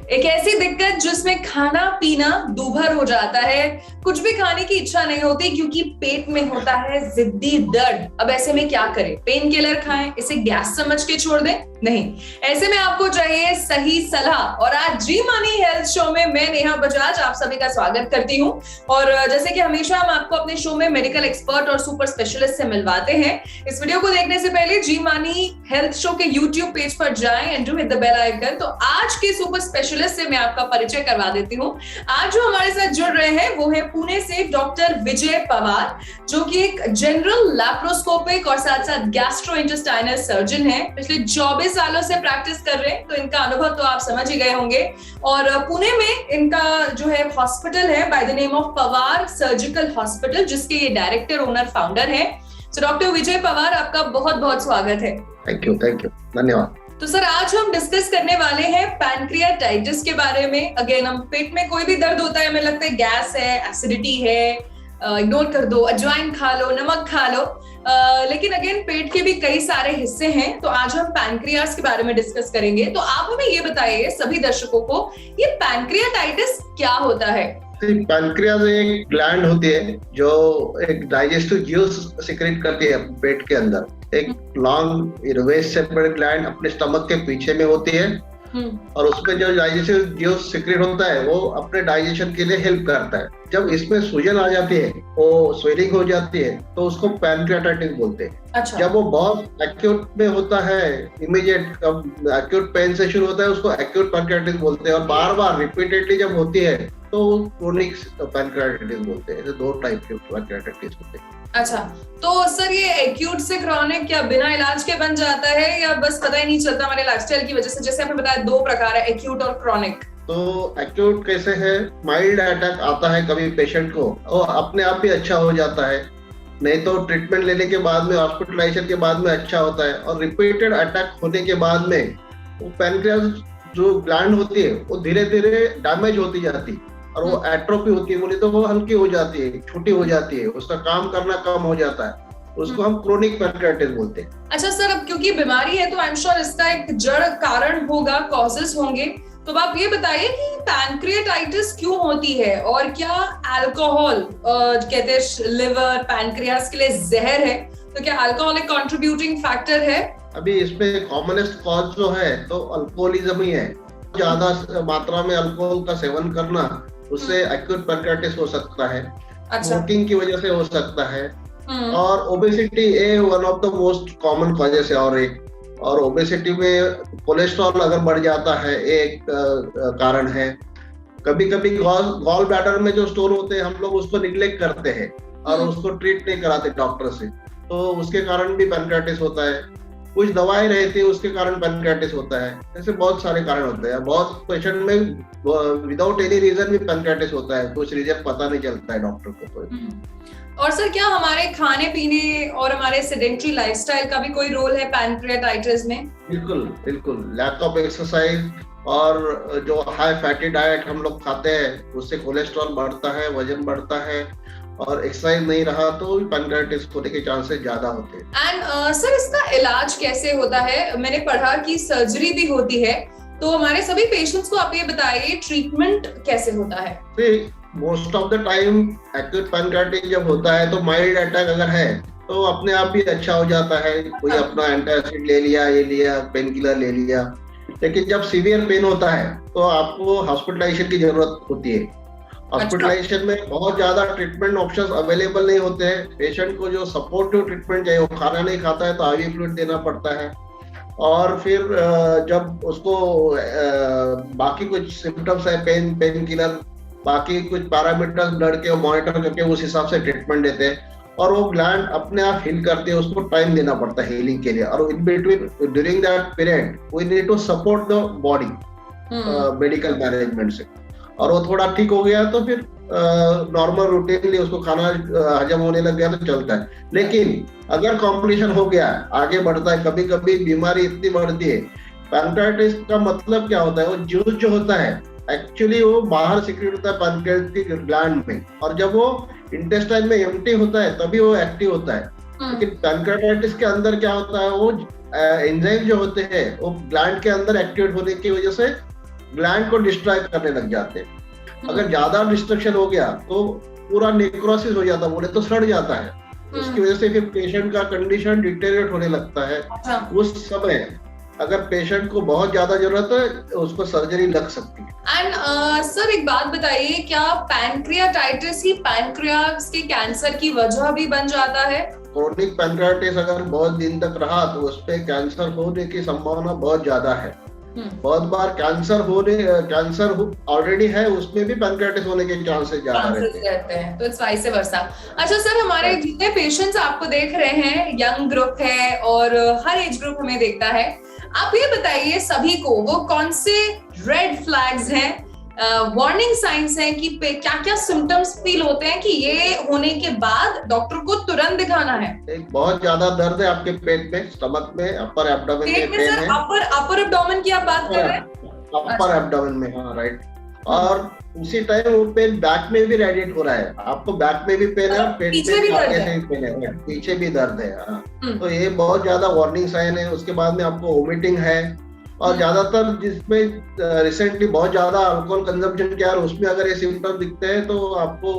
एक ऐसी दिक्कत जिसमें खाना पीना दूभर हो जाता है, कुछ भी खाने की इच्छा नहीं होती क्योंकि पेट में होता है जिद्दी दर्द। अब ऐसे में क्या करें? पेन किलर खाएं, इसे गैस समझ के छोड़ दें? नहीं, ऐसे में आपको चाहिए सही सलाह। और आज जी मानी हेल्थ शो में मैं नेहा बजाज आप सभी का स्वागत करती हूँ। और जैसे कि हमेशा हम आपको अपने शो में मेडिकल एक्सपर्ट और सुपर स्पेशलिस्ट से मिलवाते हैं। इस वीडियो को देखने से पहले जी मानी हेल्थ शो के यूट्यूब पेज पर जाएं and do hit the bell icon. तो आज के सुपर स्पेशलिस्ट से मैं आपका परिचय करवा देती हूँ। आज जो हमारे साथ जुड़ रहे हैं वो है पुणे से डॉक्टर विजय पवार, जो कि एक जनरल लैप्रोस्कोपिक और साथ साथ गैस्ट्रोइंटेस्टाइनल सर्जन है। पिछले 24 सालों से प्रैक्टिस कर रहे हैं, तो इनका अनुभव तो आप समझ ही गए होंगे। और पुणे में इनका जो है हॉस्पिटल है by the name of Pawar surgical hospital, जिसके ये डायरेक्टर ओनर फाउंडर है। तो डॉक्टर विजय पवार, आपका बहुत बहुत स्वागत है। थैंक यू, धन्यवाद। तो सर, आज हम डिस्कस करने वाले हैं पैनक्रियाटाइटिस के बारे में। अगेन, हम पेट में कोई भी दर्द होता है, हमें लगता है गैस है, एसिडिटी है, इग्नोर कर दो, अजवाइन खा लो, नमक खा लो। लेकिन अगेन पेट के भी कई सारे हिस्से हैं। तो आज हम पैनक्रियास के बारे में डिस्कस करेंगे। तो आप हमें ये बताइए सभी दर्शकों को, ये पैनक्रियाटाइटिस क्या होता है? पैनक्रियास एक ग्लैंड होती है जो एक डाइजेस्टिव ज्यूस सिक्रेट करती है पेट के अंदर। एक लॉन्ग वेस्ट सेपरेट ग्लैंड अपने स्टमक के पीछे में होती है और उसमें जो डाइजेस्टिव ज्यूस सिक्रेट होता है वो अपने डाइजेशन के लिए हेल्प करता है। जब इसमें सूजन आ जाती है, वो स्वेलिंग हो जाती है, तो उसको पैनक्रियाटाइटिस बोलते हैं। अच्छा। जब वो बहुत एक्यूट में होता है, इमीडिएट एक्यूट पेन से शुरू होता है, उसको एक्यूट पैनक्रियाटाइटिस बोलते हैं। और बार बार रिपीटेडली जब होती है तो क्रोनिक पैनक्रियाटाइटिस बोलते हैं। दो टाइप के पैनक्रियाटाइटिस होते हैं। अच्छा, तो सर ये एक्यूट से क्रॉनिक क्या बिना इलाज के बन जाता है, या बस पता ही नहीं चलता हमारे लाइफस्टाइल की वजह से? जैसे आपने बताया दो प्रकार है, एक्यूट और क्रॉनिक। तो एक्यूट कैसे है? माइल्ड अटैक आता है कभी पेशेंट को, वो अपने आप भी अच्छा हो जाता है, नहीं तो ट्रीटमेंट लेने के बाद में, हॉस्पिटलाइजेशन के बाद में अच्छा होता है। और रिपीटेड अटैक होने के बाद में वो पैनक्रियास जो ग्लैंड होती है वो धीरे धीरे डैमेज होती जाती है और वो एट्रोफी होती है, बोले तो वो हल्की हो जाती है, छोटी हो जाती है, उसका काम करना कम हो जाता है। उसको हम क्रोनिक पैनक्रियाटाइटिस बोलते हैं। अच्छा सर, अब क्योंकि बीमारी है तो आई एम श्योर इसका एक जड़ कारण होगा, कॉजेस होंगे। तो आप ये बताइए कि पैनक्रियाटाइटिस क्यों होती है और क्या अल्कोहल कहते हैं लिवर पैनक्रियास के लिए जहर है? तो क्या अल्कोहल एक कंट्रीब्यूटिंग फैक्टर है? अभी इसमें कॉमनेस्ट कॉज जो है तो अल्कोहलिज्म ही है। ज्यादा मात्रा में अल्कोहल का सेवन करना, उससे एक्यूट पैनक्रियाटाइटिस हो सकता है। स्मोकिंग की वजह से हो सकता है। और obesity A one of the most common causes है। और ओबेसिटी में कोलेस्ट्रॉल अगर बढ़ जाता है एक कारण है। कभी कभी गॉल ब्लैडर में जो स्टोन होते हैं, हम लोग उसको निग्लेक्ट करते हैं और उसको ट्रीट नहीं कराते डॉक्टर से, तो उसके कारण भी पैनक्रियाटाइटिस होता है। कुछ दवाएं रहती है उसके कारण पैनक्रियाटाइटिस होता है। ऐसे बहुत सारे कारण होते हैं। बहुत पेशेंट में विदाउट एनी रीजन भी पैनक्रियाटाइटिस होता है, कुछ रीजन पता नहीं चलता है डॉक्टर को। और सर, क्या हमारे खाने पीने और हमारे सेडेंटरी लाइफस्टाइल का भी कोई रोल है पैनक्रियाटाइटिस में? बिल्कुल। लैक ऑफ एक्सरसाइज और जो हाई फैटी डाइट हम लोग खाते हैं, उससे कोलेस्ट्रॉल बढ़ता है, वजन बढ़ता है। और एक्सरसाइज नहीं रहा तो पैनक्रियाटाइटिस होने के चांसेस ज्यादा होते हैं। एंड सर, इसका इलाज कैसे होता है? मैंने पढ़ा कि सर्जरी भी होती है। तो हमारे सभी पेशेंट्स को आप ये बताइए, ट्रीटमेंट कैसे होता है? Most of the time acute pancreatitis जब होता है तो माइल्ड अटैक अगर है तो अपने आप भी अच्छा हो जाता है। कोई अपना एंटासिड ले लिया, ये लिया, पेन किलर ले लिया। लेकिन जब सीवियर पेन होता है तो आपको हॉस्पिटलाइजेशन की जरूरत होती है। हॉस्पिटलाइजेशन में बहुत ज्यादा ट्रीटमेंट ऑप्शंस अवेलेबल नहीं होते हैं। पेशेंट को जो सपोर्टिव ट्रीटमेंट चाहिए, वो खाना नहीं खाता है तो आईवी फ्लूइड देना पड़ता है। और फिर जब उसको बाकी कुछ सिम्टम्स है, पेन किलर, बाकी कुछ पैरामीटर्स ब्लड के मॉनिटर करके उस हिसाब से ट्रीटमेंट देते हैं। और वो ग्लैंड अपने आप हील करती है, उसको टाइम देना पड़ता है हीलिंग के लिए। और in between during that period we need to support the body medical management से। और वो थोड़ा ठीक हो गया तो फिर नॉर्मल रूटीनली उसको खाना हजम होने लग गया तो चलता है। लेकिन अगर कॉम्प्लिकेशन हो गया, आगे बढ़ता है, कभी कभी बीमारी इतनी बढ़ती है। पैनक्रियाटाइटिस का मतलब क्या होता है? वो जूस जो होता है एक्चुअली वो बाहर सिक्रेट होता है पैनक्रियाटिक ग्लैंड में, और जब वो इंटेस्टाइन में एम्प्टी होता है तभी वो एक्टिव होता है। लेकिन पैनक्रियाटाइटिस के अंदर क्या होता है? वो एंजाइम जो होते हैं वो ग्लैंड के अंदर एक्टिवेट होने की वजह से ग्लैंड को डिस्ट्रॉय करने लग जाते हैं। अगर ज्यादा डिस्ट्रक्शन हो गया तो पूरा नेक्रोसिस हो जाता है, बोले तो सड़ जाता है। उसकी वजह से फिर पेशेंट का कंडीशन डिटेरियोरेट होने लगता है। उस समय अगर पेशेंट को बहुत ज्यादा जरूरत है उसको सर्जरी लग सकती है। एंड सर एक बात बताइए, क्या पैनक्रियाटाइटिस ही पैनक्रियास के कैंसर की वजह भी बन जाता है? क्रोनिक पैनक्रियाटिस अगर बहुत दिन तक रहा तो उस पे कैंसर होने की संभावना बहुत ज्यादा है। बहुत बार कैंसर ऑलरेडी है उसमें भी पैनक्रियाटिस होने के चांसेस ज्यादा रहते हैं। तो इट्स वाइस वर्सा। अच्छा सर, हमारे जितने पेशेंट्स आपको देख रहे हैं, यंग ग्रुप है और हर एज ग्रुप हमें देखता है, आप ये बताइए सभी को वो कौन से रेड फ्लैग्स हैं, वार्निंग साइंस हैं कि क्या क्या सिम्टम्स फील होते हैं कि ये होने के बाद डॉक्टर को तुरंत दिखाना है? एक बहुत ज्यादा दर्द है आपके पेट में, स्टमक में, अपर एब्डोमेन में पेन है। अपर एब्डोमेन की आप बात कर रहे हैं? अपर एब्डोमेन में, हाँ राइट। और उसी टाइम वो पेन बैक में भी रेडिएट हो रहा है, आपको बैक में भी पेन है और पेट में आगे से भी पेन है, पीछे भी दर्द है। हाँ, तो ये बहुत ज्यादा वार्निंग साइन है। उसके बाद में आपको वोमिटिंग है, और ज्यादातर जिसमें रिसेंटली बहुत ज्यादा अल्कोहल कंजम्पशन किया है उसमें अगर ये सिम्टम दिखते हैं तो आपको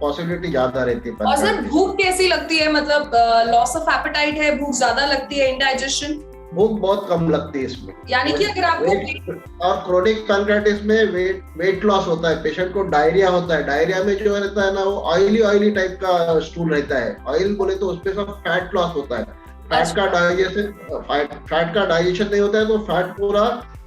पॉसिबिलिटी ज्यादा रहती है। और सर भूख कैसी लगती है, मतलब लॉस ऑफ एपेटाइट है, भूख ज्यादा लगती है, इंडाइजेशन? भूख बहुत कम लगती है इसमें, यानी कि अगर आपको और क्रोनिक पैनक्रियाटिस में वेट लॉस होता है, पेशेंट को डायरिया होता है। डायरिया में जो रहता है ना वो ऑयली टाइप का स्टूल रहता है। ऑयल बोले तो उसपे सब फैट लॉस होता है। फैट का डाइजेशन नहीं होता है तो फैट पूरा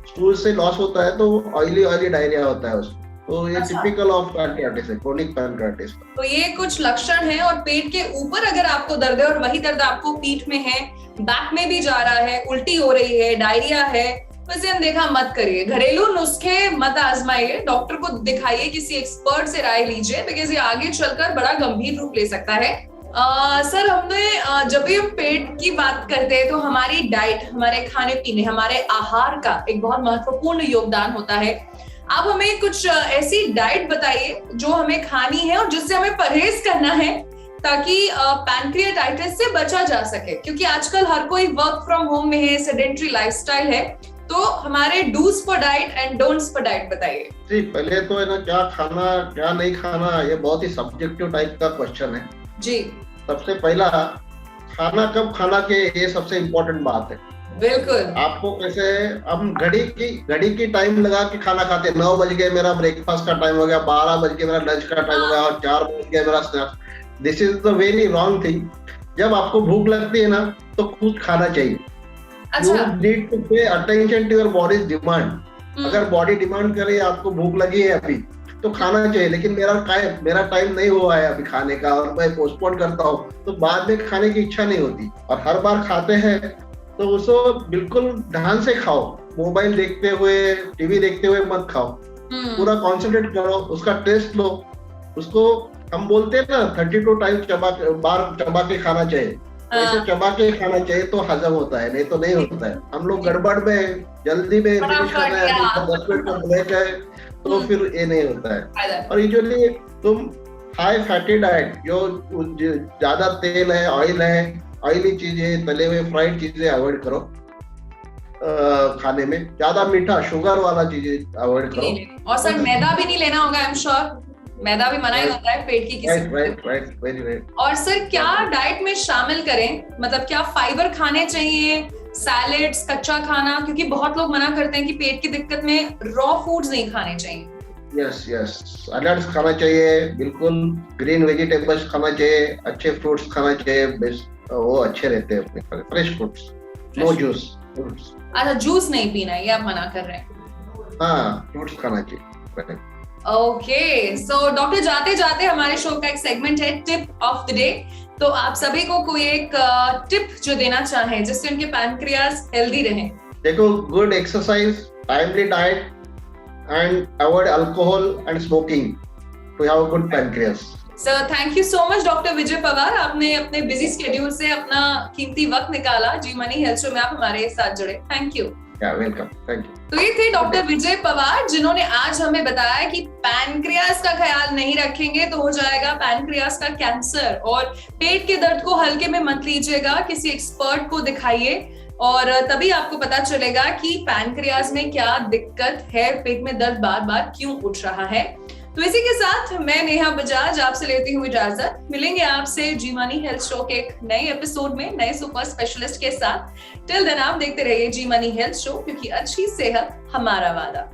स्टूल से लॉस होता है, तो ऑयली डायरिया होता है उसमें। तो ये टिपिकल ऑफ पैनक्रियाटिस है, क्रोनिक पैनक्रियाटिस। तो ये कुछ लक्षण हैं। और पेट के ऊपर अगर आपको दर्द है और वही दर्द आपको पीठ में है, बैक में भी जा रहा है, उल्टी हो रही है, डायरिया है, तो इसे अनदेखा मत करिए। घरेलू नुस्खे मत आजमाइए, डॉक्टर को दिखाइए, किसी एक्सपर्ट से राय लीजिए, बिकॉज ये आगे चलकर बड़ा गंभीर रूप ले सकता है। सर हमने जब भी हम पेट की बात करते हैं तो हमारी डाइट, हमारे खाने पीने, हमारे आहार का एक बहुत महत्वपूर्ण योगदान होता है। आप हमें कुछ ऐसी डाइट बताइए जो हमें खानी है और जिससे हमें परहेज करना है ताकि पैनक्रियाटाइटिस से बचा जा सके, क्योंकि आजकल हर कोई वर्क फ्रॉम होम में है, सेडेंटरी लाइफस्टाइल है। तो हमारे dos for diet and don'ts for diet बताइए। जी, पहले तो है ना, क्या खाना क्या नहीं खाना, ये बहुत ही सब्जेक्टिव टाइप का क्वेश्चन है जी। सबसे पहला, खाना कब खाना के, ये सबसे इम्पोर्टेंट बात है। बिल्कुल। आपको कैसे, हम घड़ी की टाइम लगा के खाना खाते हैं। 9 बज गए मेरा ब्रेकफास्ट का टाइम हो गया, 12 बज गए मेरा लंच का टाइम हो गया और 4 बज गया मेरा snacks. This is the very wrong thing. जब आपको भूख लगती है ना तो कुछ खाना चाहिए। You need to pay attention to your body's demand. अगर बॉडी डिमांड करे आपको भूख लगी है अभी तो खाना चाहिए, लेकिन मेरा टाइम नहीं हुआ है अभी खाने का और मैं पोस्टपोन करता हूँ तो बाद में खाने की इच्छा नहीं होती। और हर बार खाते हैं तो उसको बिल्कुल ध्यान से खाओ, मोबाइल देखते हुए, टीवी देखते हुए मत खाओ। पूरा कॉन्सेंट्रेट करो, उसका टेस्ट लो। उसको हम बोलते हैं ना 32 टाइम बार चबा के खाना चाहिए, ऐसे चबा के खाना चाहिए तो हजम होता है, नहीं तो नहीं होता है। हम लोग गड़बड़ में, जल्दी में फिनिश कर रहे हैं, 10 मिनट का ब्रेक है तो फिर ये नहीं होता है। और यूजुअली तुम हाई फैटी डाइट, जो ज्यादा तेल है, ऑयल है, ऑयली चीजें, तले हुए फ्राइड चीजें अवॉइड करो खाने में। ज्यादा मीठा, शुगर वाला चीजें अवॉइड करो। और सर मैदा भी नहीं लेना होगा, आई एम श्योर मैदा भी मना ही होता है पेट की किसी राइट। और सर क्या डाइट में शामिल करें, मतलब क्या फाइबर खाने चाहिए, सैलेड्स, कच्चा खाना, क्योंकि बहुत लोग मना करते हैं कि पेट की दिक्कत में रॉ फूड्स नहीं खाने चाहिए। यस, सैलेड्स खाना चाहिए, बिल्कुल ग्रीन वेजिटेबल्स खाना चाहिए, अच्छे फ्रूट्स खाना चाहिए, वो अच्छे रहते हैं अपने, फ्रेश फ्रूट्स, नो जूस। अच्छा, जूस नहीं पीना है ये आप मना कर रहे हैं? हाँ, फ्रूट्स खाना चाहिए। ओके, सो डॉक्टर जाते जाते हमारे शो का एक सेगमेंट है टिप ऑफ द डे। तो आप सभी को कोई एक टिप जो देना चाहें जिससे उनके पैनक्रियास हेल्दी रहें। देखो, good exercise, timely diet and avoid alcohol and smoking to have a good pancreas. Sir thank you so much doctor Vijay Pawar, आपने अपने बिजी स्केड्यूल से अपना कीमती वक्त निकाला, जी मनी हेल्थ शो में आप हमारे साथ जुड़े। Thank you. Welcome, thank you. तो ये थे डॉक्टर विजय पवार जिन्होंने आज हमें बताया कि पैनक्रियास का ख्याल नहीं रखेंगे तो हो जाएगा पैनक्रियास का कैंसर। और पेट के दर्द को हल्के में मत लीजिएगा, किसी एक्सपर्ट को दिखाइए और तभी आपको पता चलेगा कि पैनक्रियाज में क्या दिक्कत है, पेट में दर्द बार बार क्यों उठ रहा है। तो इसी के साथ मैं नेहा बजाज आपसे लेती हूँ इजाजत। मिलेंगे आपसे जी मनी हेल्थ शो के एक नए एपिसोड में नए सुपर स्पेशलिस्ट के साथ। टिल देन आप देखते रहिए जी मनी हेल्थ शो, क्योंकि अच्छी सेहत हमारा वादा।